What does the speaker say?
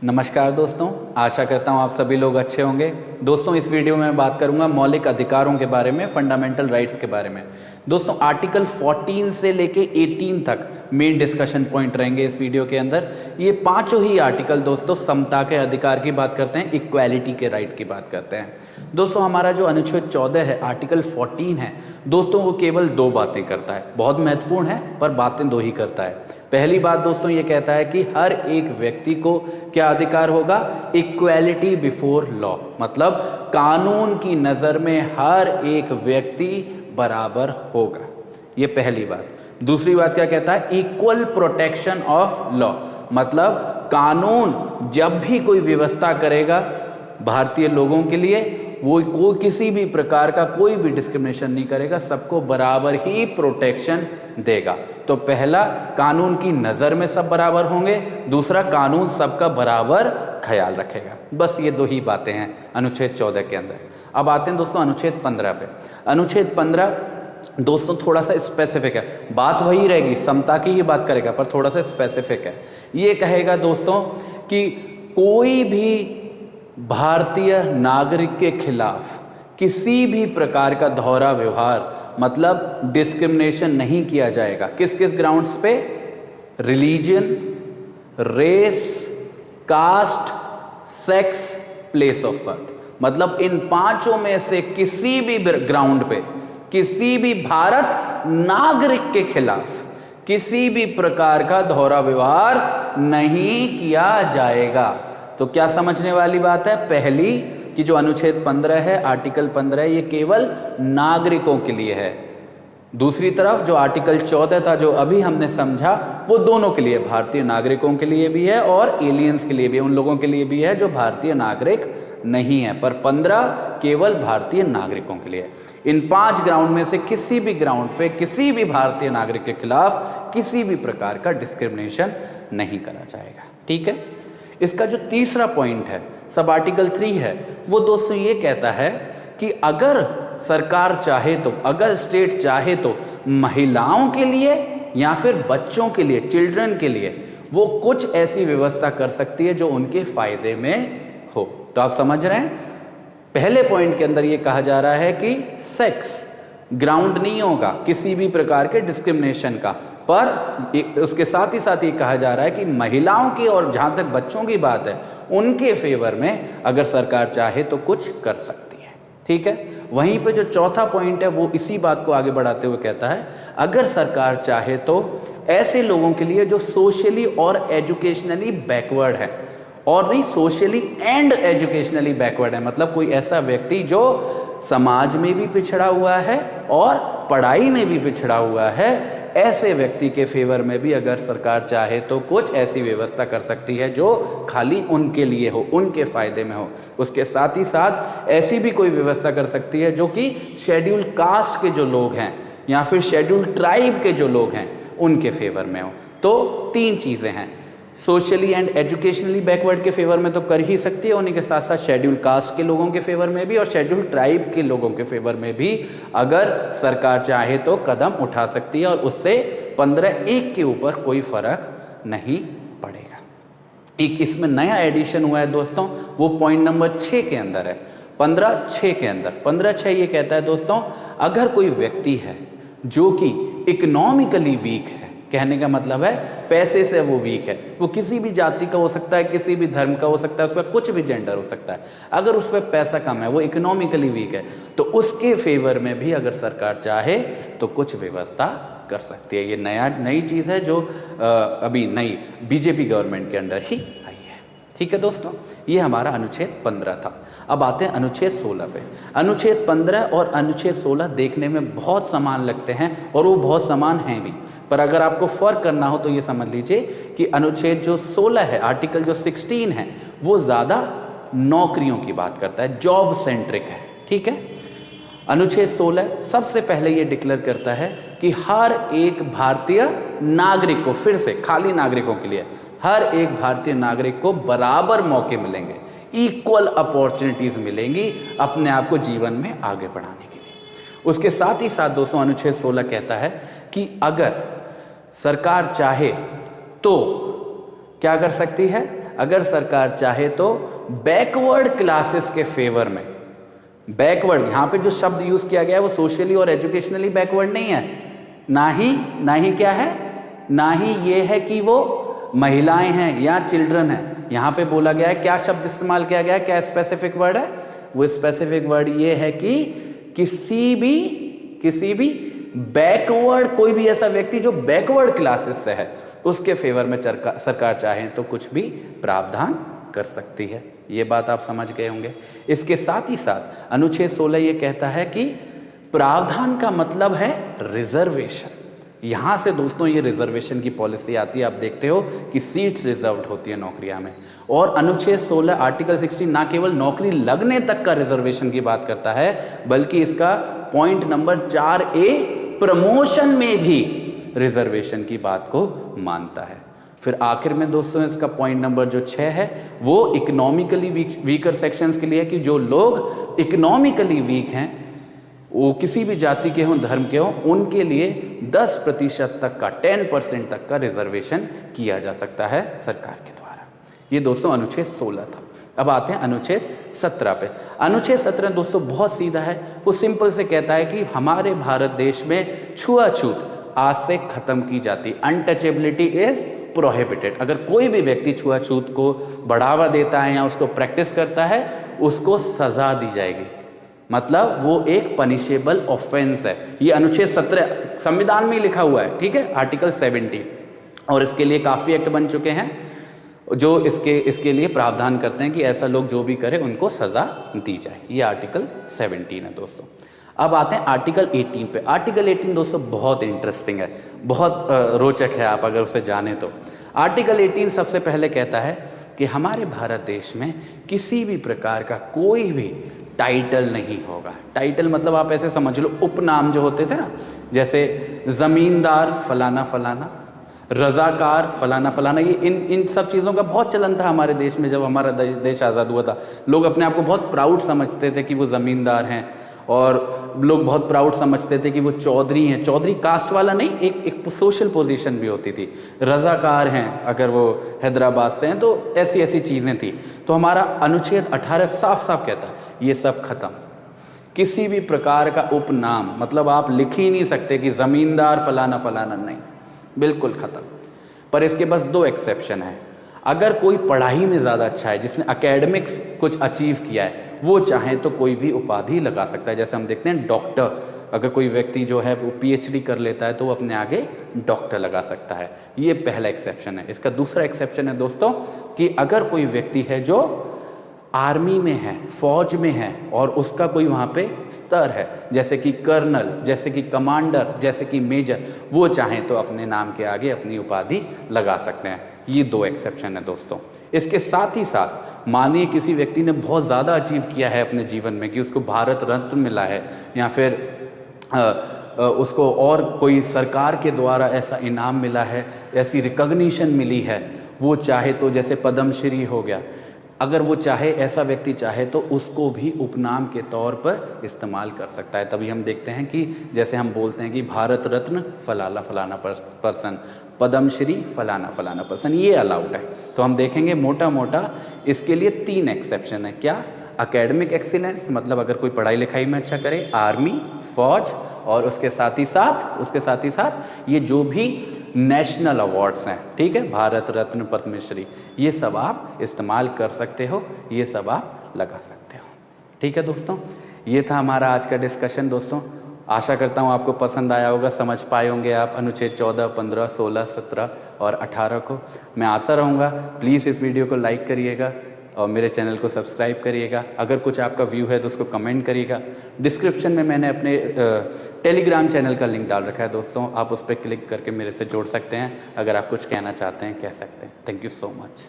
नमस्कार दोस्तों, आशा करता हूँ आप सभी लोग अच्छे होंगे। दोस्तों, इस वीडियो में मैं बात करूंगा मौलिक अधिकारों के बारे में, फंडामेंटल राइट्स के बारे में। दोस्तों, आर्टिकल 14 से लेके 18 तक मेन डिस्कशन पॉइंट रहेंगे इस वीडियो के अंदर। ये पांचों ही आर्टिकल दोस्तों समता के अधिकार की बात करते हैं, इक्वालिटी के राइट की बात करते हैं। दोस्तों, हमारा जो अनुच्छेद 14 है, आर्टिकल 14 है दोस्तों, वो केवल दो बातें करता है। बहुत महत्वपूर्ण है पर बातें दो ही करता है। पहली बात दोस्तों ये कहता है कि हर एक व्यक्ति को क्या अधिकार होगा? इक्वालिटी बिफोर लॉ, मतलब कानून की नजर में हर एक व्यक्ति बराबर होगा। ये पहली बात। दूसरी बात क्या कहता है? इक्वल प्रोटेक्शन ऑफ लॉ, मतलब कानून जब भी कोई व्यवस्था करेगा भारतीय लोगों के लिए, वो किसी भी प्रकार का कोई भी डिस्क्रिमिनेशन नहीं करेगा, सबको बराबर ही प्रोटेक्शन देगा। तो पहला, कानून की नज़र में सब बराबर होंगे। दूसरा, कानून सबका बराबर ख्याल रखेगा। बस ये दो ही बातें हैं अनुच्छेद 14 के अंदर। अब आते हैं दोस्तों अनुच्छेद 15 पे। अनुच्छेद 15 दोस्तों थोड़ा सा स्पेसिफिक है, बात वही रहेगी, समता की ही बात करेगा पर थोड़ा सा स्पेसिफिक है। ये कहेगा दोस्तों कि कोई भी भारतीय नागरिक के खिलाफ किसी भी प्रकार का दोहरा व्यवहार, मतलब डिस्क्रिमिनेशन नहीं किया जाएगा। किस किस ग्राउंड्स पे? Religion, race, caste, sex, place of birth, मतलब इन पांचों में से किसी भी ग्राउंड पे किसी भी भारत नागरिक के खिलाफ किसी भी प्रकार का दोहरा व्यवहार नहीं किया जाएगा। तो क्या समझने वाली बात है? पहली कि जो अनुच्छेद 15 है, आर्टिकल 15 है, ये केवल नागरिकों के लिए है। दूसरी तरफ जो आर्टिकल 14 था, जो अभी हमने समझा, वो दोनों के लिए, भारतीय नागरिकों के लिए भी है और एलियंस के लिए भी, उन लोगों के लिए भी है जो भारतीय नागरिक नहीं है। पर 15 केवल भारतीय नागरिकों के लिए। इन 5 ग्राउंड में से किसी भी ग्राउंड पे किसी भी भारतीय नागरिक के खिलाफ किसी भी प्रकार का डिस्क्रिमिनेशन नहीं करा जाएगा। ठीक है। इसका जो तीसरा पॉइंट है, सब आर्टिकल 3 है, वो दोस्तों ये कहता है कि अगर सरकार चाहे तो, अगर स्टेट चाहे तो महिलाओं के लिए या फिर बच्चों के लिए, चिल्ड्रन के लिए, वो कुछ ऐसी व्यवस्था कर सकती है जो उनके फायदे में हो। तो आप समझ रहे हैं, पहले पॉइंट के अंदर ये कहा जा रहा है कि सेक्स ग्राउंड नहीं होगा किसी भी प्रकार के डिस्क्रिमिनेशन का, पर उसके साथ ही साथ ये कहा जा रहा है कि महिलाओं की और जहां तक बच्चों की बात है, उनके फेवर में अगर सरकार चाहे तो कुछ कर सकती है। ठीक है। वहीं पे जो चौथा पॉइंट है, वो इसी बात को आगे बढ़ाते हुए कहता है, अगर सरकार चाहे तो ऐसे लोगों के लिए जो सोशली और एजुकेशनली बैकवर्ड है, और नहीं, सोशली एंड एजुकेशनली बैकवर्ड है, मतलब कोई ऐसा व्यक्ति जो समाज में भी पिछड़ा हुआ है और पढ़ाई में भी पिछड़ा हुआ है, ऐसे व्यक्ति के फेवर में भी अगर सरकार चाहे तो कुछ ऐसी व्यवस्था कर सकती है जो खाली उनके लिए हो, उनके फायदे में हो। उसके साथ ही साथ ऐसी भी कोई व्यवस्था कर सकती है जो कि शेड्यूल कास्ट के जो लोग हैं या फिर शेड्यूल ट्राइब के जो लोग हैं उनके फेवर में हो। तो 3 चीजें हैं, सोशली एंड एजुकेशनली बैकवर्ड के फेवर में तो कर ही सकती है, उन्हीं के साथ साथ शेड्यूल कास्ट के लोगों के फेवर में भी और शेड्यूल ट्राइब के लोगों के फेवर में भी अगर सरकार चाहे तो कदम उठा सकती है, और उससे 15(1) के ऊपर कोई फर्क नहीं पड़ेगा। एक इसमें नया एडिशन हुआ है दोस्तों, वो पॉइंट नंबर 6 के अंदर है, 15(6) के अंदर। 15(6) ये कहता है दोस्तों, अगर कोई व्यक्ति है जो कि इकोनॉमिकली वीक है, कहने का मतलब है पैसे से वो वीक है, वो किसी भी जाति का हो सकता है, किसी भी धर्म का हो सकता है, उसका कुछ भी जेंडर हो सकता है, अगर उस पर पैसा कम है, वो इकोनॉमिकली वीक है, तो उसके फेवर में भी अगर सरकार चाहे तो कुछ व्यवस्था कर सकती है। ये नई चीज़ है जो अभी नई बीजेपी गवर्नमेंट के अंडर ही आई है। ठीक है दोस्तों, ये हमारा अनुच्छेद 15 था। अब आते हैं अनुच्छेद 16 पे। अनुच्छेद 15 और अनुच्छेद 16 देखने में बहुत समान लगते हैं और वो बहुत समान हैं भी, पर अगर आपको फर्क करना हो तो ये समझ लीजिए कि अनुच्छेद जो 16 है, आर्टिकल जो 16 है, वो ज़्यादा नौकरियों की बात करता है, जॉब सेंट्रिक है। ठीक है। अनुच्छेद 16 सबसे पहले ये डिक्लेयर करता है कि हर एक भारतीय नागरिक को, फिर से खाली नागरिकों के लिए, हर एक भारतीय नागरिक को बराबर मौके मिलेंगे, इक्वल अपॉर्चुनिटीज मिलेंगी अपने आप को जीवन में आगे बढ़ाने के लिए। उसके साथ ही साथ दोस्तों अनुच्छेद 16 कहता है कि अगर सरकार चाहे तो क्या कर सकती है, अगर सरकार चाहे तो बैकवर्ड क्लासेस के फेवर में, बैकवर्ड यहां पे जो शब्द यूज किया गया है वो सोशली और एजुकेशनली बैकवर्ड नहीं है, ना ही क्या है, ना ही ये है कि वो महिलाएं हैं या चिल्ड्रन है। यहां पे बोला गया है, क्या शब्द इस्तेमाल किया गया है, क्या स्पेसिफिक वर्ड है, वो स्पेसिफिक वर्ड ये है कि किसी भी बैकवर्ड, कोई भी ऐसा व्यक्ति जो बैकवर्ड क्लासेस से है उसके फेवर में सरकार चाहे तो कुछ भी प्रावधान कर सकती है। ये बात आप समझ गए होंगे। इसके साथ ही साथ अनुच्छेद 16 ये कहता है कि प्रावधान का मतलब है रिजर्वेशन। यहां से दोस्तों ये रिजर्वेशन की पॉलिसी आती है। आप देखते हो कि सीट्स रिजर्व्ड होती है नौकरियां में, और अनुच्छेद 16 आर्टिकल 16 ना केवल नौकरी लगने तक का रिजर्वेशन की बात करता है, बल्कि इसका पॉइंट नंबर 4A प्रमोशन में भी रिजर्वेशन की बात को मानता है। फिर आखिर में दोस्तों इसका पॉइंट नंबर जो 6 है वो इकोनॉमिकली वीकर सेक्शंस के लिए है, कि जो लोग इकोनॉमिकली वीक हैं, वो किसी भी जाति के हों, धर्म के हों, उनके लिए 10% तक का 10% तक का रिजर्वेशन किया जा सकता है सरकार के द्वारा। ये दोस्तों अनुच्छेद 16 था। अब आते हैं अनुच्छेद 17 पे। अनुच्छेद 17 दोस्तों बहुत सीधा है, वो सिंपल से कहता है कि हमारे भारत देश में छुआछूत आज से खत्म की जाती, अनटचेबिलिटी इज प्रोहिबिटेड। अगर कोई भी व्यक्ति छुआछूत को बढ़ावा देता है या उसको प्रैक्टिस करता है, उसको सजा दी जाएगी, मतलब वो एक पनिशेबल ऑफेंस है। ये अनुच्छेद 17 संविधान में ही लिखा हुआ है, ठीक है, आर्टिकल 70, और इसके लिए काफी एक्ट बन चुके हैं जो इसके लिए प्रावधान करते हैं कि ऐसा लोग जो भी करे उनको सजा दी जाए। ये आर्टिकल 17 है दोस्तों। अब आते हैं आर्टिकल 18 पे। आर्टिकल 18 दोस्तों बहुत इंटरेस्टिंग है, बहुत रोचक है, आप अगर उसे जाने तो। आर्टिकल 18 सबसे पहले कहता है कि हमारे भारत देश में किसी भी प्रकार का कोई भी टाइटल नहीं होगा। टाइटल मतलब आप ऐसे समझ लो, उपनाम जो होते थे ना, जैसे जमींदार फलाना फलाना, रजाकार फलाना फलाना, ये इन सब चीज़ों का बहुत चलन था हमारे देश में। जब हमारा देश आज़ाद हुआ था, लोग अपने आप को बहुत प्राउड समझते थे कि वो ज़मींदार हैं, और लोग बहुत प्राउड समझते थे कि वो चौधरी हैं। चौधरी कास्ट वाला नहीं, एक सोशल पोजीशन भी होती थी। रजाकार हैं अगर वो हैदराबाद से हैं, तो ऐसी ऐसी चीज़ें थी। तो हमारा अनुच्छेद 18 साफ साफ कहता है ये सब खत्म। किसी भी प्रकार का उपनाम, मतलब आप लिख ही नहीं सकते कि ज़मींदार फलाना फलाना, नहीं, बिल्कुल खत्म। पर इसके बस 2 एक्सेप्शन है। अगर कोई पढ़ाई में ज़्यादा अच्छा है, जिसने एकेडमिक्स कुछ अचीव किया है, वो चाहे तो कोई भी उपाधि लगा सकता है। जैसे हम देखते हैं डॉक्टर, अगर कोई व्यक्ति जो है वो PhD कर लेता है तो वो अपने आगे डॉक्टर लगा सकता है। ये पहला एक्सेप्शन है। इसका दूसरा एक्सेप्शन है दोस्तों कि अगर कोई व्यक्ति है जो आर्मी में है, फौज में है, और उसका कोई वहाँ पे स्तर है, जैसे कि कर्नल, जैसे कि कमांडर, जैसे कि मेजर, वो चाहें तो अपने नाम के आगे अपनी उपाधि लगा सकते हैं। ये 2 एक्सेप्शन है दोस्तों। इसके साथ ही साथ मानिए किसी व्यक्ति ने बहुत ज़्यादा अचीव किया है अपने जीवन में, कि उसको भारत रत्न मिला है, या फिर उसको और कोई सरकार के द्वारा ऐसा इनाम मिला है, ऐसी रिकॉग्निशन मिली है, वो चाहे तो जैसे पद्मश्री हो गया, अगर वो चाहे, ऐसा व्यक्ति चाहे तो उसको भी उपनाम के तौर पर इस्तेमाल कर सकता है। तभी हम देखते हैं कि जैसे हम बोलते हैं कि भारत रत्न फलाना फलाना पर्सन, पद्मश्री फलाना फलाना पर्सन, ये अलाउड है। तो हम देखेंगे मोटा मोटा इसके लिए 3 एक्सेप्शन है। क्या? एकेडमिक एक्सीलेंस, मतलब अगर कोई पढ़ाई लिखाई में अच्छा करे, आर्मी, फौज, और उसके साथ ही साथ ये जो भी नेशनल अवार्ड्स हैं, ठीक है, भारत रत्न, पद्मश्री, ये सब आप इस्तेमाल कर सकते हो, ये सब आप लगा सकते हो। ठीक है दोस्तों, ये था हमारा आज का डिस्कशन दोस्तों। आशा करता हूँ आपको पसंद आया होगा, समझ पाए होंगे आप अनुच्छेद 14, 15, 16, 17 और 18 को। मैं आता रहूँगा, प्लीज़ इस वीडियो को लाइक करिएगा और मेरे चैनल को सब्सक्राइब करिएगा। अगर कुछ आपका व्यू है तो उसको कमेंट करिएगा। डिस्क्रिप्शन में मैंने अपने टेलीग्राम चैनल का लिंक डाल रखा है दोस्तों, आप उस पर क्लिक करके मेरे से जुड़ सकते हैं। अगर आप कुछ कहना चाहते हैं, कह सकते हैं। Thank you so much.